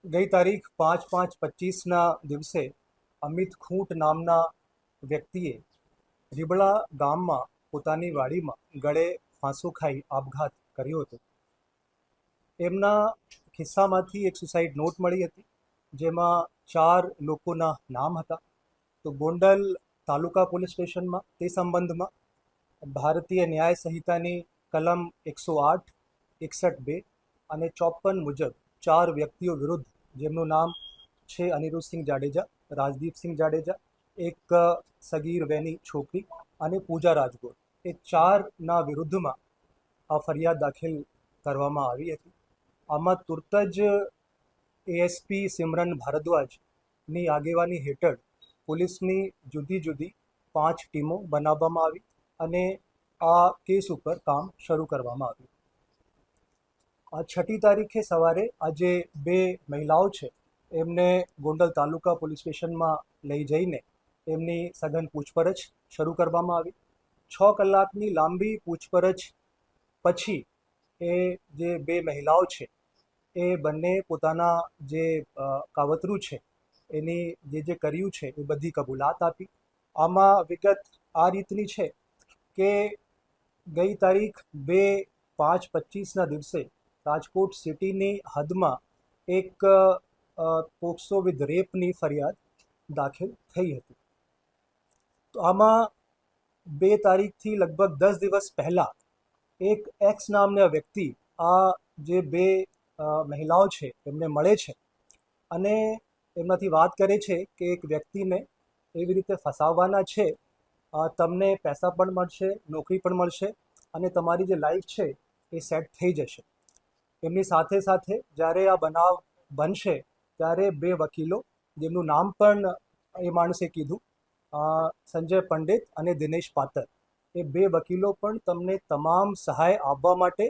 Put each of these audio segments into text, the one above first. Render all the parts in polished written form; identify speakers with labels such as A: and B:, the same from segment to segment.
A: ગઈ તારીખ 5/5/25ના દિવસે અમિત ખૂંટ નામના વ્યક્તિએ રીબડા ગામમાં પોતાની વાડીમાં ગળે ફાંસો ખાઈ આપઘાત કર્યો હતો. એમના ખિસ્સામાંથી એક સુસાઇડ નોટ મળી હતી, જેમાં 4 લોકોના નામ હતા. તો ગોંડલ તાલુકા પોલીસ સ્ટેશનમાં તે સંબંધમાં ભારતીય ન્યાય સંહિતાની કલમ 108, 61(2) અને 54 મુજબ 4 વ્યક્તિઓ વિરુદ્ધ, જેમનું નામ છે અનિરુદ્ધસિંહ જાડેજા, રાજદીપસિંહ જાડેજા, એક સગીર વેની છોકરી અને પૂજા રાજગોર, એ 4ના વિરુદ્ધમાં આ ફરિયાદ દાખલ કરવામાં આવી હતી. આમાં તુરત જ એએસપી સિમરન ભારદ્વાજની આગેવાની હેઠળ પોલીસની જુદી જુદી 5 ટીમો બનાવવામાં આવી અને આ કેસ ઉપર કામ શરૂ કરવામાં આવ્યું. આ 6મી તારીખે સવારે આજે 2 મહિલાઓ છે એમને ગોંડલ તાલુકા પોલીસ સ્ટેશનમાં લઈ જઈને એમની સઘન પૂછપરછ શરૂ કરવામાં આવી. 6 કલાકની લાંબી પૂછપરછ પછી એ જે 2 મહિલાઓ છે એ બંને પોતાના જે કાવતરું છે એની જે કર્યું છે એ બધી કબૂલાત આપી. આમાં વિગત આ રીતની છે કે ગઈ તારીખ 2/5/25ના દિવસે રાજકોટ સિટીની હદમાં એક પોક્સો વિથ રેપની ફરિયાદ દાખલ થઈ હતી. તો આમાં 2 તારીખથી લગભગ 10 દિવસ પહેલાં એક એક્સ નામના વ્યક્તિ આ જે 2 મહિલાઓ છે એમને મળે છે અને એમનાથી વાત કરે છે કે એક વ્યક્તિને એવી રીતે ફસાવવાના છે, તમને પૈસા પણ મળશે, નોકરી પણ મળશે અને તમારી જે લાઈફ છે એ સેટ થઈ જશે. એમની સાથે સાથે જ્યારે આ બનાવ બનશે ત્યારે 2 વકીલો, જેમનું નામ પણ એ માણસે કીધું, સંજય પંડિત અને દિનેશ પાતર, એ 2 વકીલો પણ તમને તમામ સહાય આપવા માટે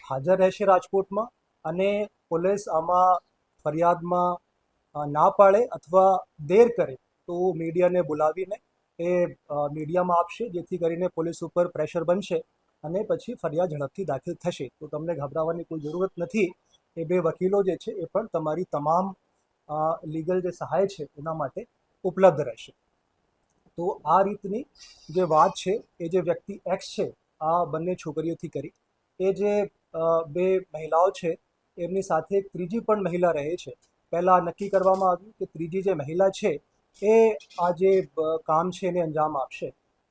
A: હાજર રહેશે રાજકોટમાં. અને પોલીસ આમાં ફરિયાદમાં ના પાડે અથવા દેર કરે તો મીડિયાને બોલાવીને એ મીડિયામાં આપશે, જેથી કરીને પોલીસ ઉપર પ્રેશર બનશે અને પછી ફરિયાદ ઝડપથી દાખલ થશે. તો તમને ગભરાવાની કોઈ જરૂરત નથી. એ 2 વકીલો જે છે એ પણ તમારી તમામ લીગલ જે સહાય છે એના માટે ઉપલબ્ધ રહેશે. તો આ રીતની જે વાત છે એ જે વ્યક્તિ એક્સ છે આ બંને છોકરીઓથી કરી. એ જે 2 મહિલાઓ છે એમની સાથે એક ત્રીજી પણ મહિલા રહે છે. પહેલાં નક્કી કરવામાં આવ્યું કે ત્રીજી જે મહિલા છે એ આ જે કામ છે એને અંજામ આપશે,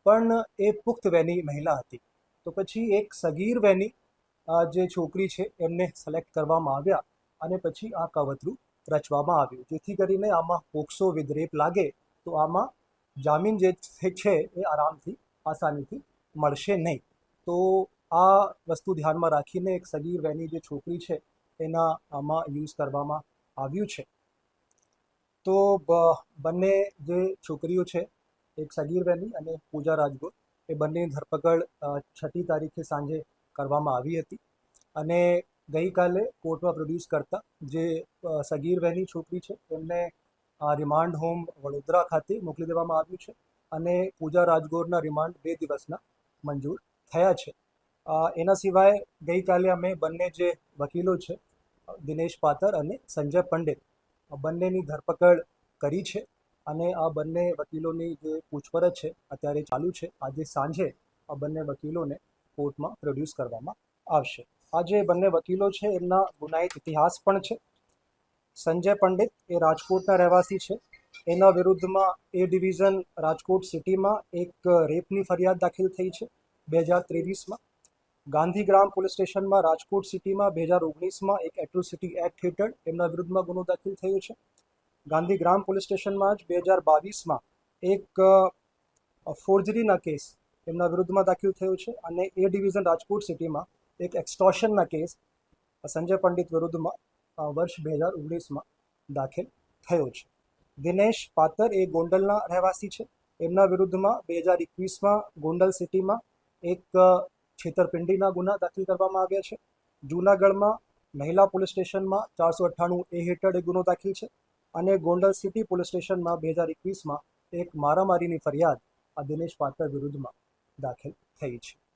A: પણ એ પુખ્ત વયની મહિલા હતી. તો પછી એક સગીર વયની જે છોકરી છે એમને સિલેક્ટ કરવામાં આવ્યા અને પછી આ કાવતરું રચવામાં આવ્યું, જેથી કરીને આમાં પોક્સો વિથ રેપ લાગે તો આમાં જામીન જે છે એ આરામથી, આસાનીથી મળશે નહીં. તો આ વસ્તુ ધ્યાનમાં રાખીને એક સગીર વયની જે છોકરી છે એના આમાં યુઝ કરવામાં આવ્યું છે. તો બંને જે છોકરીઓ છે, એક સગીર વયની અને પૂજા રાજગોર, એ બંનેની ધરપકડ 6મી તારીખે સાંજે કરવામાં આવી હતી અને ગઈકાલે કોર્ટમાં પ્રોડ્યુસ કરતા જે સગીર વયની છોકરી છે એમને રિમાન્ડ હોમ વડોદરા ખાતે મોકલી દેવામાં આવ્યું છે અને પૂજા રાજગોરના રિમાન્ડ 2 દિવસના મંજૂર થયા છે. એના સિવાય ગઈકાલે અમે બંને જે વકીલો છે, દિનેશ પાતર અને સંજય પંડિત, બંનેની ધરપકડ કરી છે અને આ બંને વકીલોની જે પૂછપરછ છે અત્યારે ચાલુ છે. આજે સાંજે આ બંને વકીલોને કોર્ટમાં પ્રોડ્યુસ કરવામાં આવશે. આ જે બંને વકીલો છે એમના ગુનાહિત ઇતિહાસ પણ છે. સંજય પંડિત એ રાજકોટના રહેવાસી છે. એના વિરુદ્ધમાં એ ડિવિઝન રાજકોટ સિટીમાં એક રેપની ફરિયાદ દાખલ થઈ છે 2023માં. ગાંધીગ્રામ પોલીસ સ્ટેશનમાં રાજકોટ સિટીમાં 2019માં એક એટ્રોસિટી એક્ટ હેઠળ એમના વિરુદ્ધમાં ગુનો દાખલ થયો છે. ગાંધીગ્રામ પોલીસ સ્ટેશનમાં જ 2022માં એક ફોર્જરીના કેસ એમના વિરુદ્ધમાં દાખલ થયો છે અને એ ડિવિઝન રાજકોટ સિટીમાં એક એક્સટોર્શનના કેસ સંજય પંડિત વિરુદ્ધમાં વર્ષ 2019માં દાખલ થયો છે. દિનેશ પાતર એ ગોંડલના રહેવાસી છે. એમના વિરુદ્ધમાં 2021માં ગોંડલ સિટીમાં એક છેતરપિંડીના ગુના દાખલ કરવામાં આવ્યા છે. જૂનાગઢમાં મહિલા પોલીસ સ્ટેશનમાં 498A હેઠળ એક ગુનો દાખલ છે અને ગોંડલ સિટી પોલીસ સ્ટેશનમાં 2021માં એક મારામારીની ફરિયાદ આ દિનેશ પાતર વિરુદ્ધમાં દાખલ થઈ છે.